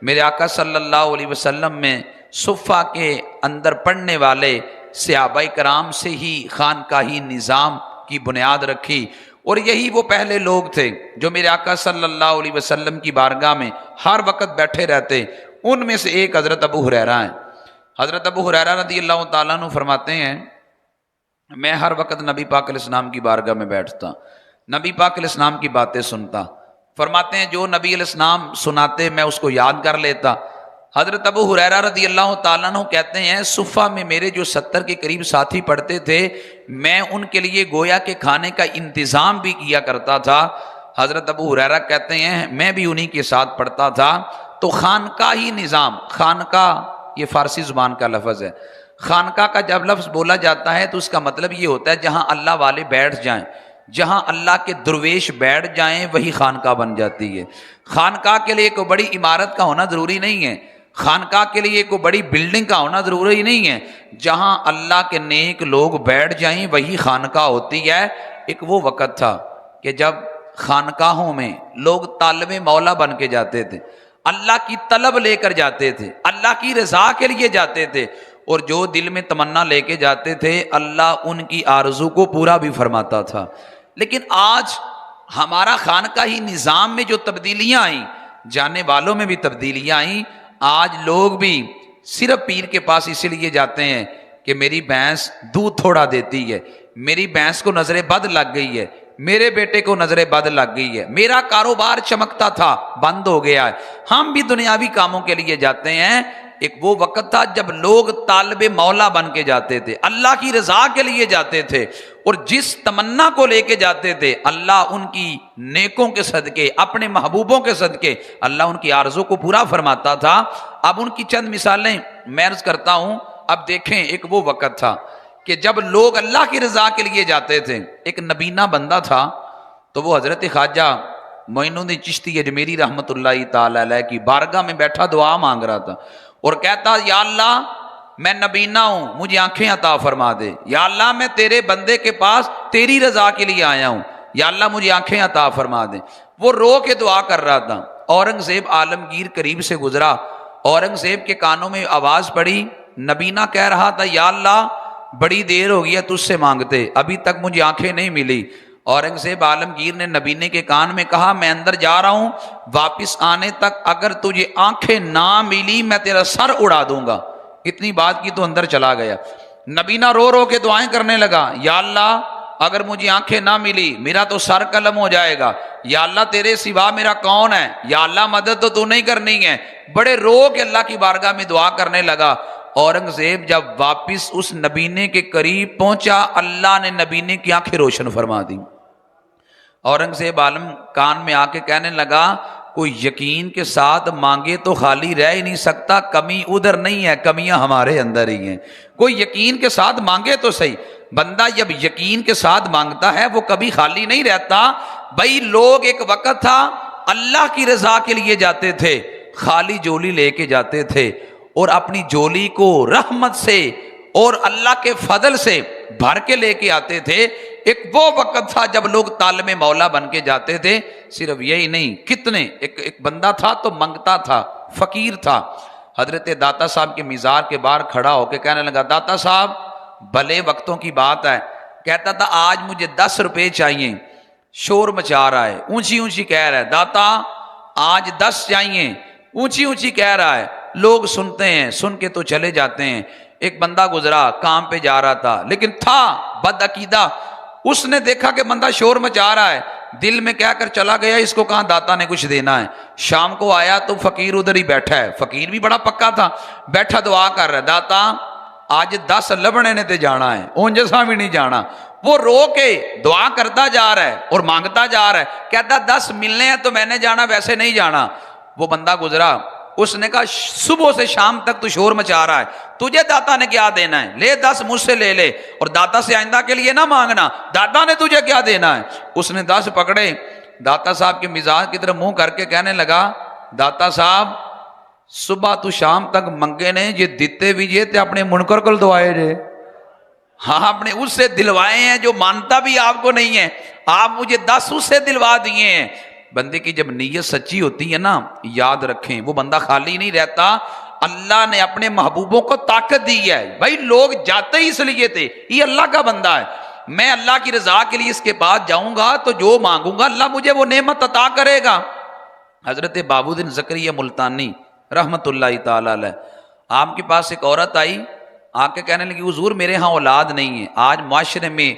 میرے آقا صلی اللہ علیہ وسلم میں صفہ کے اندر پڑھنے والے صحابہ کرام سے ہی خانقاہی نظام کی بنیاد رکھی، اور یہی وہ پہلے لوگ تھے جو میرے آقا صلی اللہ علیہ وسلم کی بارگاہ میں ہر وقت بیٹھے رہتے۔ ان میں سے ایک حضرت ابو ہریرہ ہیں۔ حضرت ابو ہریرہ رضی اللہ تعالیٰ عنہ فرماتے ہیں میں ہر وقت نبی پاک علیہ السلام کی بارگاہ میں بیٹھتا، نبی پاک علیہ السلام کی باتیں سنتا۔ فرماتے ہیں جو نبی علیہ السلام سناتے میں اس کو یاد کر لیتا۔ حضرت ابو ہریرہ رضی اللہ تعالیٰ عنہ کہتے ہیں صفہ میں میرے جو 70 کے قریب ساتھی پڑھتے تھے، میں ان کے لیے گویا کہ کھانے کا انتظام بھی کیا کرتا تھا۔ حضرت ابو ہریرہ کہتے ہیں میں بھی انہی کے ساتھ پڑھتا تھا۔ تو خانقاہی نظام، خانقاہ یہ فارسی زبان کا لفظ ہے۔ خانقاہ کا جب لفظ بولا جاتا ہے تو اس کا مطلب یہ ہوتا ہے جہاں اللہ والے بیٹھ جائیں، جہاں اللہ کے درویش بیٹھ جائیں وہی خانقاہ بن جاتی ہے۔ خانقاہ کے لیے کوئی بڑی عمارت کا ہونا ضروری نہیں ہے، خانقاہ کے لیے کوئی بڑی بلڈنگ کا ہونا ضروری نہیں ہے، جہاں اللہ کے نیک لوگ بیٹھ جائیں وہی خانقاہ ہوتی ہے۔ ایک وہ وقت تھا کہ جب خانقاہوں میں لوگ طالب مولا بن کے جاتے تھے، اللہ کی طلب لے کر جاتے تھے، اللہ کی رضا کے لیے جاتے تھے، اور جو دل میں تمنا لے کے جاتے تھے اللہ ان کی آرزو کو پورا بھی فرماتا تھا۔ لیکن آج ہمارا خانقاہی نظام میں جو تبدیلیاں آئیں، جانے والوں میں بھی تبدیلیاں آئیں۔ آج لوگ بھی صرف پیر کے پاس اسی لیے جاتے ہیں کہ میری بھینس دودھ تھوڑا دیتی ہے، میری بھینس کو نظر بد لگ گئی ہے، میرے بیٹے کو نظر بد لگ گئی ہے، میرا کاروبار چمکتا تھا بند ہو گیا ہے۔ ہم بھی دنیاوی کاموں کے لیے جاتے ہیں۔ ایک وہ وقت تھا جب لوگ طالب مولا بن کے جاتے تھے، اللہ کی رضا کے لیے جاتے تھے، اور جس تمنا کو لے کے جاتے تھے اللہ ان کی نیکوں کے صدقے، اپنے محبوبوں کے صدقے اللہ ان کی آرزو کو پورا فرماتا تھا۔ اب ان کی چند مثالیں میں عرض کرتا ہوں۔ اب دیکھیں ایک وہ وقت تھا کہ جب لوگ اللہ کی رضا کے لیے جاتے تھے۔ ایک نبینہ بندہ تھا تو وہ حضرت خواجہ معین الدین چشتی اجمیری رحمۃ اللہ تعالی علیہ کی بارگاہ میں بیٹھا دعا مانگ رہا تھا، اور کہتا یا اللہ میں نبینہ ہوں، مجھے آنکھیں عطا فرما دے، یا اللہ میں تیرے بندے کے پاس تیری رضا کے لیے آیا ہوں، یا اللہ مجھے آنکھیں عطا فرما دے۔ وہ رو کے دعا کر رہا تھا۔ اورنگزیب عالمگیر قریب سے گزرا، اورنگزیب کے کانوں میں آواز پڑی، نبینہ کہہ رہا تھا یا اللہ بڑی دیر ہو گئی ہے تجھ سے مانگتے، ابھی تک مجھے آنکھیں نہیں ملی۔ اورنگزیب عالمگیر نے نبینے کے کان میں کہا میں اندر جا رہا ہوں، واپس آنے تک اگر تجھے آنکھیں نہ ملی میں تیرا سر اڑا دوں گا۔ اتنی بات کی تو اندر چلا گیا۔ نبینہ رو رو کے دعائیں کرنے لگا، یا اللہ اگر مجھے آنکھیں نہ ملی میرا تو سر قلم ہو جائے گا، یا اللہ تیرے سوا میرا کون ہے، یا اللہ مدد تو نہیں کرنی ہے۔ بڑے رو کے اللہ کی بارگاہ میں دعا کرنے لگا۔ اورنگزیب جب واپس اس نبینے کے قریب پہنچا اللہ نے نبینے کی آنکھیں روشن فرما دی۔ اورنگزیب عالم کان میں آ کے کہنے لگا کوئی یقین کے ساتھ مانگے تو خالی رہ ہی نہیں سکتا، کمی ادھر نہیں ہے، کمیاں ہمارے اندر ہی ہیں۔ کوئی یقین کے ساتھ مانگے تو صحیح، بندہ جب یقین کے ساتھ مانگتا ہے وہ کبھی خالی نہیں رہتا۔ بھائی لوگ ایک وقت تھا اللہ کی رضا کے لیے جاتے تھے، خالی جولی لے کے جاتے تھے، اور اپنی جولی کو رحمت سے اور اللہ کے فضل سے بھر کے لے کے آتے تھے۔ ایک وہ وقت تھا جب لوگ طالب مولا بن کے جاتے تھے۔ صرف یہی نہیں، کتنے ایک بندہ تھا تو منگتا تھا، فقیر تھا۔ حضرت داتا صاحب کے مزار کے باہر کھڑا ہو کے کہنے لگا داتا صاحب بھلے وقتوں کی بات ہے، کہتا تھا آج مجھے 10 روپے چاہیے، شور مچا رہا ہے، اونچی اونچی کہہ رہا ہے داتا آج 10 چاہیے، اونچی اونچی کہہ رہا ہے۔ لوگ سنتے ہیں، سن کے تو چلے جاتے ہیں۔ ایک بندہ گزرا، کام پہ جا رہا تھا لیکن تھا بد عقیدہ، اس نے دیکھا کہ بندہ شور مچا رہا ہے، دل میں کہہ کر چلا گیا اس کو کہاں داتا نے کچھ دینا ہے۔ شام کو آیا تو فقیر ادھر ہی بیٹھا ہے، فقیر بھی بڑا پکا تھا، بیٹھا دعا کر رہا ہے داتا آج 10 لبنے نے تے جانا ہے، اون جیسا بھی نہیں جانا۔ وہ رو کے دعا کرتا جا رہا ہے اور مانگتا جا رہا ہے، کہتا 10 ملنے ہیں تو میں نے جانا، ویسے نہیں جانا۔ وہ بندہ گزرا، اس نے کہا صبح سے شام تک تو شور مچا رہا ہے، تجھے داتا نے کیا دینا ہے، لے 10 مجھ سے لے لے، اور داتا سے آئندہ کے لیے نہ مانگنا، داتا نے تجھے کیا دینا ہے۔ اس نے 10 پکڑے، داتا صاحب کے مزاج کی طرف منہ کر کے کہنے لگا داتا صاحب صبح تو شام تک منگے نے یہ دیتے بھی جے تے اپنے منکر کل دعائے جے، ہاں اپنے اس سے دلوائے ہیں جو مانتا بھی آپ کو نہیں ہے، آپ مجھے 10 اس سے دلوا دیے ہیں۔ بندے کی جب نیت سچی ہوتی ہے نا، یاد رکھیں وہ بندہ خالی نہیں رہتا. اللہ نے اپنے محبوبوں کو طاقت دی ہے. بھائی لوگ جاتے ہی اس لیے تھے، یہ اللہ کا بندہ ہے، میں اللہ کی رضا کے لیے اس کے پاس جاؤں گا تو جو مانگوں گا اللہ مجھے وہ نعمت عطا کرے گا. حضرت بابودین زکریا ملتانی رحمت اللہ تعالی علیہ، آپ کے پاس ایک عورت آئی، آ کے کہنے لگی حضور میرے ہاں اولاد نہیں ہے. آج معاشرے میں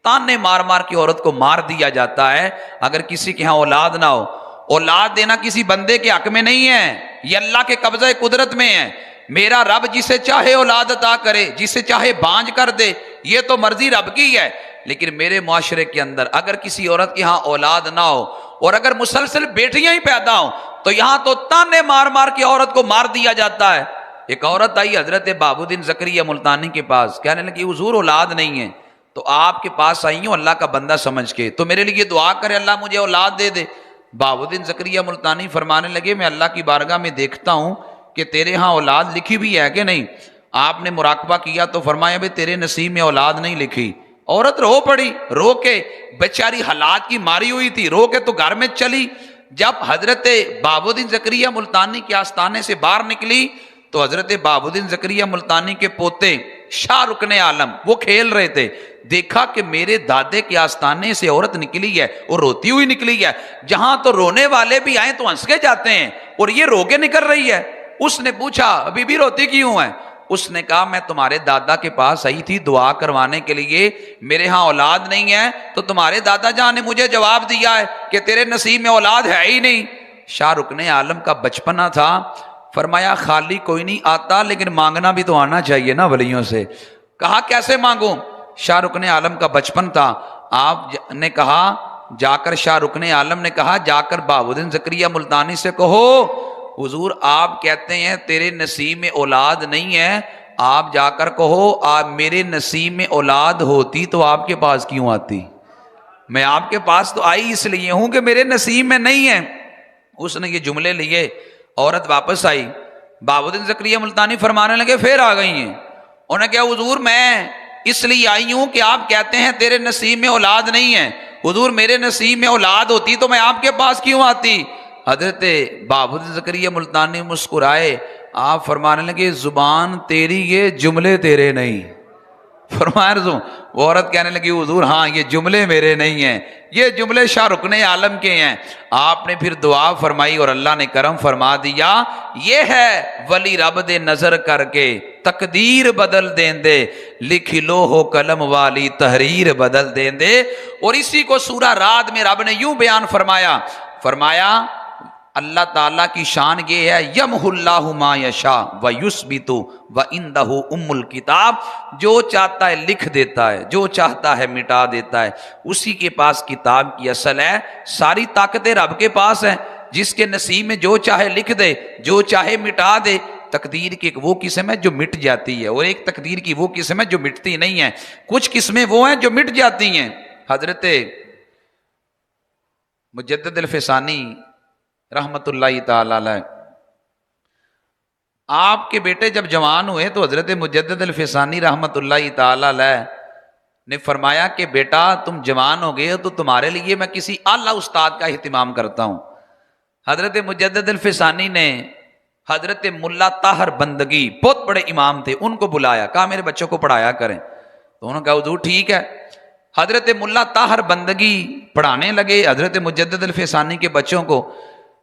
تانے مار مار کے عورت کو مار دیا جاتا ہے اگر کسی کے ہاں اولاد نہ ہو. اولاد دینا کسی بندے کے حق میں نہیں ہے، یہ اللہ کے قبضہ قدرت میں ہے. میرا رب جسے چاہے اولاد عطا کرے، جسے چاہے بانج کر دے، یہ تو مرضی رب کی ہے. لیکن میرے معاشرے کے اندر اگر کسی عورت کے ہاں اولاد نہ ہو اور اگر مسلسل بیٹیاں ہی پیدا ہوں تو یہاں تو تانے مار مار کے عورت کو مار دیا جاتا ہے. ایک عورت آئی حضرت بابودین زکریا ملتانی کے پاس، کہنے لگی حضور اولاد نہیں ہے، تو آپ کے پاس آئی ہوں اللہ کا بندہ سمجھ کے، تو میرے لیے دعا کرے اللہ مجھے اولاد دے دے. بابودین زکریا ملتانی فرمانے لگے میں اللہ کی بارگاہ میں دیکھتا ہوں کہ تیرے ہاں اولاد لکھی بھی ہے کہ نہیں. آپ نے مراقبہ کیا تو فرمایا بھائی تیرے نصیب میں اولاد نہیں لکھی. عورت رو پڑی، رو کے بیچاری حالات کی ماری ہوئی تھی، رو کے تو گھر میں چلی. جب حضرت بابودین زکریا ملتانی کے آستانے سے باہر نکلی تو حضرت بابودین زکریا ملتانی کے پوتے شاہ رکن عالم وہ کھیل رہے تھے. دیکھا کہ میرے دادے کے آستانے سے عورت نکلی ہے اور روتی ہوئی نکلی ہے، جہاں تو رونے والے بھی آئیں تو ہنس کے جاتے ہیں اور یہ رو کے نکل رہی ہے. اس نے پوچھا ابھی بھی روتی کیوں ہے؟ اس نے کہا میں تمہارے دادا کے پاس آئی تھی دعا کروانے کے لیے، میرے ہاں اولاد نہیں ہے تو تمہارے دادا جان نے مجھے جواب دیا ہے کہ تیرے نصیب میں اولاد ہے ہی نہیں. شاہ رکن عالم کا بچپنا تھا، فرمایا خالی کوئی نہیں آتا لیکن مانگنا بھی تو آنا چاہیے نا ولیوں سے. کہا کیسے مانگوں؟ شاہ رکن عالم کا بچپن تھا. آپ نے کہا جا کر، شاہ رکن عالم نے کہا جا کر بابودین زکریا ملتانی سے کہو حضور آپ کہتے ہیں تیرے نصیب میں اولاد نہیں ہے، آپ جا کر کہو آپ میرے نصیب میں اولاد ہوتی تو آپ کے پاس کیوں آتی؟ میں آپ کے پاس تو آئی اس لیے ہوں کہ میرے نصیب میں نہیں ہے. اس نے یہ جملے لیے، عورت واپس آئی. بابودین زکریا ملتانی فرمانے لگے پھر آ گئی ہیں. انہوں نے کہا حضور میں اس لیے آئی ہوں کہ آپ کہتے ہیں تیرے نصیب میں اولاد نہیں ہے، حضور میرے نصیب میں اولاد ہوتی تو میں آپ کے پاس کیوں آتی؟ حضرت بابودین زکریا ملتانی مسکرائے، آپ فرمانے لگے زبان تیری یہ جملے تیرے نہیں. فرمایا وہ عورت کہنے لگی حضور ہاں یہ جملے میرے نہیں ہیں، یہ جملے شاہ رکن عالم کے ہیں. آپ نے پھر دعا فرمائی اور اللہ نے کرم فرما دیا. یہ ہے ولی رب دے نظر کر کے تقدیر بدل دیں دے، لکھ لو ہو قلم والی تحریر بدل دیں دے. اور اسی کو سورہ رعد میں رب نے یوں بیان فرمایا اللہ تعالیٰ کی شان یہ ہے یمح اللہ ما یشاء ویثبت وعندہ ام الکتاب، جو چاہتا ہے لکھ دیتا ہے، جو چاہتا ہے مٹا دیتا ہے، اسی کے پاس کتاب کی اصل ہے. ساری طاقتیں رب کے پاس ہیں، جس کے نصیب میں جو چاہے لکھ دے، جو چاہے مٹا دے. تقدیر کی ایک وہ قسم ہے جو مٹ جاتی ہے اور ایک تقدیر کی وہ قسم ہے جو مٹتی نہیں ہے. کچھ قسمیں وہ ہیں جو مٹ جاتی ہیں. حضرت مجدد الفسانی رحمت اللہ تعالی علیہ، آپ کے بیٹے جب جوان ہوئے تو حضرت مجدد الفسانی رحمت اللہ تعالی علیہ نے فرمایا کہ بیٹا تم جوان ہو گئے تو تمہارے لیے میں کسی اعلیٰ استاد کا اہتمام کرتا ہوں. حضرت مجدد الفسانی نے حضرت ملا طاہر بندگی بہت بڑے امام تھے، ان کو بلایا، کہا میرے بچوں کو پڑھایا کریں. تو انہوں نے کہا حضور ٹھیک ہے. حضرت ملا طاہر بندگی پڑھانے لگے حضرت مجدد الفسانی کے بچوں کو.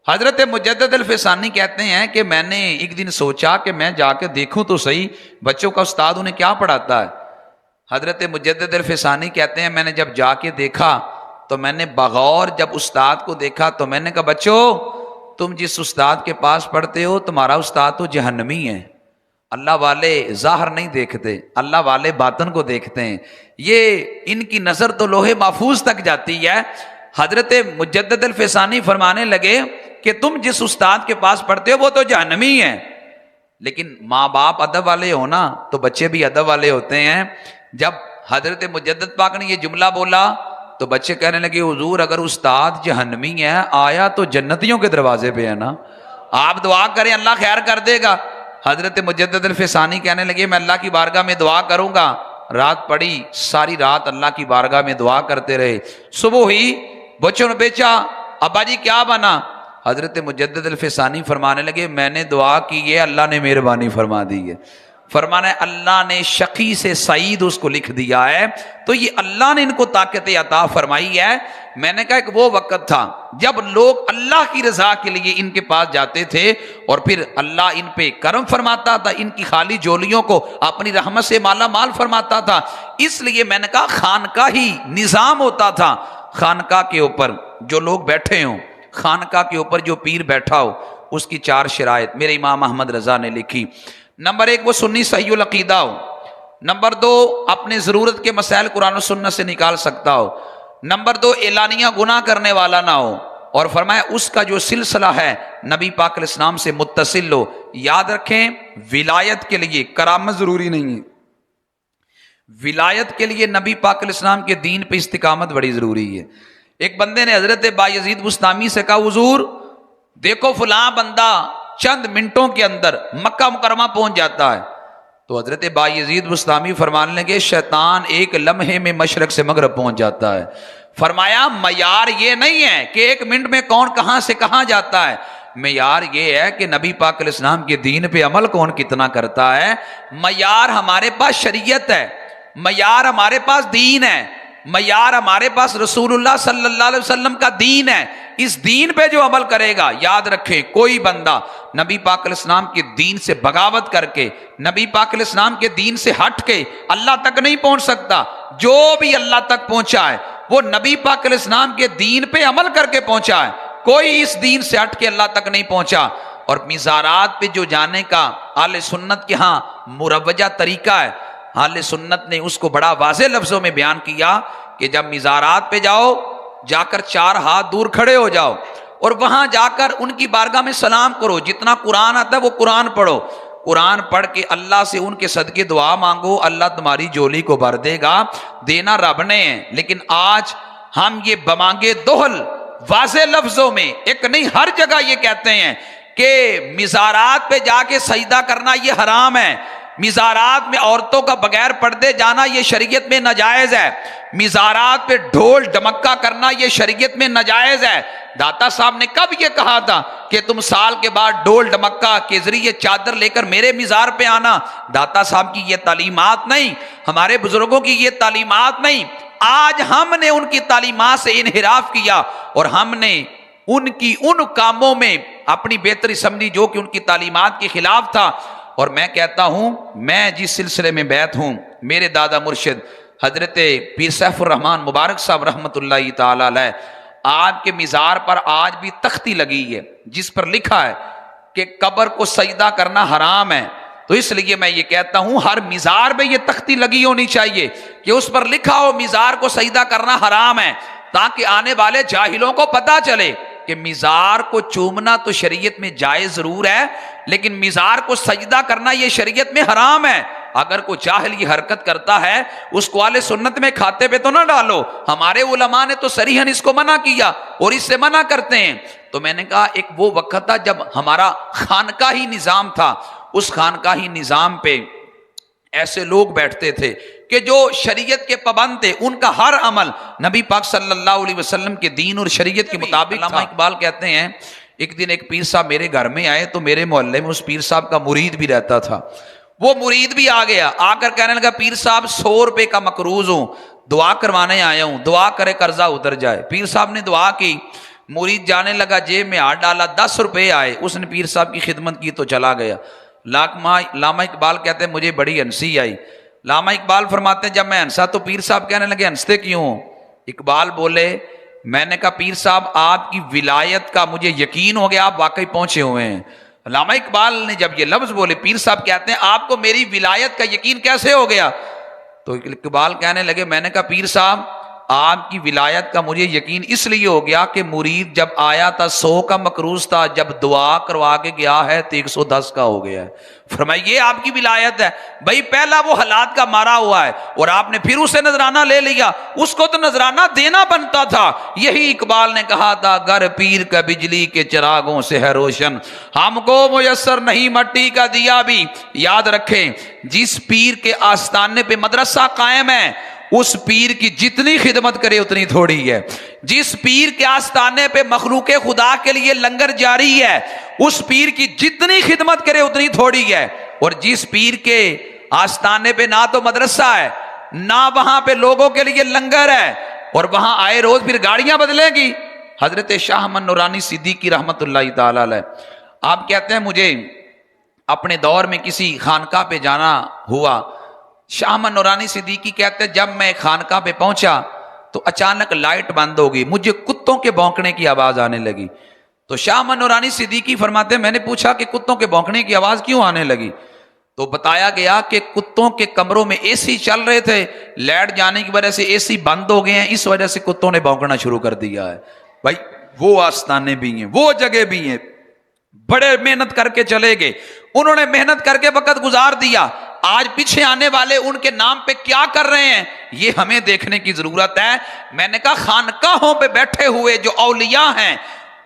حضرت مجدد الفسانی کہتے ہیں کہ میں نے ایک دن سوچا کہ میں جا کے دیکھوں تو صحیح بچوں کا استاد انہیں کیا پڑھاتا ہے. حضرت مجدد الفسانی کہتے ہیں میں نے جب جا کے دیکھا تو میں نے بغور جب استاد کو دیکھا تو میں نے کہا بچوں تم جس استاد کے پاس پڑھتے ہو تمہارا استاد تو جہنمی ہے. اللہ والے ظاہر نہیں دیکھتے، اللہ والے باطن کو دیکھتے ہیں. یہ ان کی نظر تو لوہے محفوظ تک جاتی ہے. حضرت مجدد الفسانی فرمانے لگے کہ تم جس استاد کے پاس پڑھتے ہو وہ تو جہنمی ہے، لیکن ماں باپ ادب والے ہونا تو بچے بھی ادب والے ہوتے ہیں. جب حضرت مجدد پاک نے یہ جملہ بولا تو بچے کہنے لگے حضور اگر استاد جہنمی ہے آیا تو جنتیوں کے دروازے پہ ہے نا، آپ دعا کریں اللہ خیر کر دے گا. حضرت مجدد الفسانی کہنے لگے میں اللہ کی بارگاہ میں دعا کروں گا. رات پڑی، ساری رات اللہ کی بارگاہ میں دعا کرتے رہے. صبح ہوئی، بچوں نے بیچا ابا جی کیا بنا؟ حضرت مجدد الفسانی فرمانے لگے میں نے دعا کی ہے اللہ نے مہربانی فرما دی ہے۔ فرمانا ہے اللہ نے شقی سے سعید اس کو لکھ دیا ہے، تو یہ اللہ نے ان کو طاقت عطا فرمائی ہے۔ میں نے کہا ایک وہ وقت تھا جب لوگ اللہ کی رضا کے لیے ان کے پاس جاتے تھے اور پھر اللہ ان پہ کرم فرماتا تھا، ان کی خالی جولیوں کو اپنی رحمت سے مالا مال فرماتا تھا۔ اس لیے میں نے کہا خانقاہی نظام ہوتا تھا، خانقاہ کے اوپر جو لوگ بیٹھے ہوں، خانقاہ کے اوپر جو پیر بیٹھا ہو، اس کی 4 شرائط میرے امام احمد رضا نے لکھی۔ نمبر 1 وہ سنی صحیح العقیدہ ہو، نمبر 2 اپنے ضرورت کے مسائل قرآن و سنت سے نکال سکتا ہو، نمبر 2 اعلانیہ گناہ کرنے والا نہ ہو، اور فرمایا اس کا جو سلسلہ ہے نبی پاک علیہ السلام سے متصل ہو۔ یاد رکھیں ولایت کے لیے کرامت ضروری نہیں ہے، ولایت کے لیے نبی پاک علیہ السلام کے دین پہ استقامت بڑی ضروری ہے۔ ایک بندے نے حضرت بایزید بستامی سے کہا حضور دیکھو فلاں بندہ چند منٹوں کے اندر مکہ مکرمہ پہنچ جاتا ہے، تو حضرت بایزید بستامی فرمانے لگے شیطان ایک لمحے میں مشرق سے مغرب پہنچ جاتا ہے۔ فرمایا معیار یہ نہیں ہے کہ 1 منٹ میں کون کہاں سے کہاں جاتا ہے، معیار یہ ہے کہ نبی پاک علیہ السلام کے دین پہ عمل کون کتنا کرتا ہے۔ معیار ہمارے پاس شریعت ہے، معیار ہمارے پاس دین ہے، معیار ہمارے پاس رسول اللہ صلی اللہ علیہ وسلم کا دین ہے۔ اس دین پہ جو عمل کرے گا، یاد رکھیں کوئی بندہ نبی پاک علیہ السلام کے دین سے بغاوت کر کے، نبی پاک علیہ السلام کے دین سے ہٹ کے اللہ تک نہیں پہنچ سکتا۔ جو بھی اللہ تک پہنچا ہے وہ نبی پاک علیہ السلام کے دین پہ عمل کر کے پہنچا ہے، کوئی اس دین سے ہٹ کے اللہ تک نہیں پہنچا۔ اور مزارات پہ جو جانے کا اہل سنت کے ہاں مروجہ طریقہ ہے، اہل سنت نے اس کو بڑا واضح لفظوں میں بیان کیا کہ جب مزارات پہ جاؤ جا کر 4 ہاتھ دور کھڑے ہو جاؤ اور وہاں جا کر ان کی بارگاہ میں سلام کرو، جتنا قرآن آتا ہے وہ قرآن پڑھو، قرآن پڑھ کے اللہ سے ان کے صدقے دعا مانگو، اللہ تمہاری جولی کو بھر دے گا، دینا رب نے ہے۔ لیکن آج ہم یہ بمانگے دوہل واضح لفظوں میں، ایک نہیں ہر جگہ یہ کہتے ہیں کہ مزارات پہ جا کے سجدہ کرنا یہ حرام ہے، مزارات میں عورتوں کا بغیر پردے جانا یہ شریعت میں ناجائز ہے، مزارات پہ ڈھول ڈمکا کرنا یہ شریعت میں ناجائز ہے۔ داتا صاحب نے کب یہ کہا تھا کہ تم سال کے بعد ڈھول ڈمکا کے ذریعے چادر لے کر میرے مزار پہ آنا؟ داتا صاحب کی یہ تعلیمات نہیں، ہمارے بزرگوں کی یہ تعلیمات نہیں۔ آج ہم نے ان کی تعلیمات سے انحراف کیا اور ہم نے ان کی ان کاموں میں اپنی بہتری سمجھی جو کہ ان کی تعلیمات کے خلاف تھا۔ اور میں کہتا ہوں میں جس سلسلے میں بیعت ہوں، میرے دادا مرشد حضرت پیر سیف الرحمن مبارک صاحب رحمۃ اللہ تعالی علیہ، آپ کے مزار پر آج بھی تختی لگی ہے جس پر لکھا ہے کہ قبر کو سجدہ کرنا حرام ہے۔ تو اس لیے میں یہ کہتا ہوں ہر مزار میں یہ تختی لگی ہونی چاہیے کہ اس پر لکھا ہو مزار کو سجدہ کرنا حرام ہے، تاکہ آنے والے جاہلوں کو پتہ چلے کہ مزار کو چومنا تو شریعت میں جائز ضرور ہے، لیکن مزار کو سجدہ کرنا یہ شریعت میں حرام ہے۔ اگر کوئی جاہل یہ حرکت کرتا ہے اس کو اہل سنت میں کھاتے پہ تو نہ ڈالو، ہمارے علماء نے تو صریحاً اس کو منع کیا اور اس سے منع کرتے ہیں۔ تو میں نے کہا ایک وہ وقت تھا جب ہمارا خانقاہی نظام تھا، اس خانقاہی نظام پہ ایسے لوگ بیٹھتے تھے کہ جو شریعت کے پابند تھے، ان کا ہر عمل نبی پاک صلی اللہ علیہ وسلم کے دین اور شریعت کے مطابق۔ علامہ اقبال کہتے ہیں ایک دن ایک پیر صاحب میرے گھر میں آئے تو میرے محلے میں اس پیر صاحب کا مرید بھی رہتا تھا، وہ مرید بھی آ گیا، آ کر کہنے لگا پیر صاحب 100 روپے کا مقروض ہوں، دعا کروانے آیا ہوں، دعا کرے قرضہ اتر جائے۔ پیر صاحب نے دعا کی، مرید جانے لگا، جیب میں ہاتھ ڈالا، 10 روپے آئے، اس نے پیر صاحب کی خدمت کی تو چلا گیا۔ علامہ اقبال کہتے ہیں مجھے بڑی ہنسی آئی۔ علامہ اقبال فرماتے ہیں جب میں ہنسا تو پیر صاحب کہنے لگے ہنستے کیوں؟ اقبال بولے میں نے کہا پیر صاحب آپ کی ولایت کا مجھے یقین ہو گیا، آپ واقعی پہنچے ہوئے ہیں۔ علامہ اقبال نے جب یہ لفظ بولے، پیر صاحب کہتے ہیں آپ کو میری ولایت کا یقین کیسے ہو گیا؟ تو اقبال کہنے لگے میں نے کہا پیر صاحب آپ کی ولایت کا مجھے یقین اس لیے ہو گیا کہ مرید جب آیا تھا 100 کا مقروض تھا، جب دعا کروا کے گیا ہے تو 110 کا ہو گیا ہے۔ فرمایا یہ آپ کی ولایت ہے بھائی، پہلا وہ حالات کا مارا ہوا ہے اور آپ نے پھر اسے نذرانہ لے لیا، اس کو تو نذرانہ دینا بنتا تھا۔ یہی اقبال نے کہا تھا گر پیر کا بجلی کے چراغوں سے ہے روشن، ہم کو میسر نہیں مٹی کا دیا بھی۔ یاد رکھیں جس پیر کے آستانے پہ مدرسہ قائم ہے اس پیر کی جتنی خدمت کرے اتنی تھوڑی ہے. جس پیر کے آستانے پہ مخلوق خدا کے لیے لنگر جاری ہے اس پیر کی جتنی خدمت کرے اتنی تھوڑی ہے. اور جس پیر کے آستانے پہ نہ تو مدرسہ ہے نہ وہاں پہ لوگوں کے لیے لنگر ہے اور وہاں آئے روز پھر گاڑیاں بدلیں گی. حضرت شاہ احمد نورانی صدیقی رحمت اللہ تعالی علیہ آپ کہتے ہیں مجھے اپنے دور میں کسی خانقاہ پہ جانا ہوا. شاہ احمد نورانی صدیقی کہتے ہیں جب میں خانقاہ پہ پہنچا تو اچانک لائٹ بند ہو گئی, مجھے کتوں کے بھونکنے کی آواز آنے لگی. تو شاہ احمد نورانی صدیقی فرماتے ہیں میں نے پوچھا کہ کتوں کے بھونکنے کی آواز کیوں آنے لگی؟ تو بتایا گیا کہ کتوں کے کمروں میں اے سی چل رہے تھے, لائٹ جانے کی وجہ سے اے سی بند ہو گئے ہیں, اس وجہ سے کتوں نے بھونکنا شروع کر دیا ہے. بھائی وہ آستانے بھی ہیں, وہ جگہ بھی ہیں, بڑے محنت کر کے چلے گئے, انہوں نے محنت کر کے وقت گزار دیا. آج پیچھے آنے والے ان کے نام پہ کیا کر رہے ہیں یہ ہمیں دیکھنے کی ضرورت ہے. میں نے کہا خانقاہوں پہ بیٹھے ہوئے جو اولیاء ہیں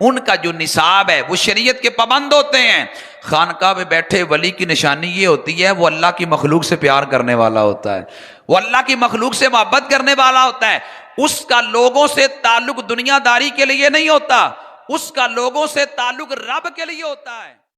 ان کا جو نصاب ہے وہ شریعت کے پابند ہوتے ہیں. خانقاہ پہ بیٹھے ولی کی نشانی یہ ہوتی ہے وہ اللہ کی مخلوق سے پیار کرنے والا ہوتا ہے, وہ اللہ کی مخلوق سے محبت کرنے والا ہوتا ہے. اس کا لوگوں سے تعلق دنیا داری کے لیے نہیں ہوتا, اس کا لوگوں سے تعلق رب کے لیے ہوتا ہے.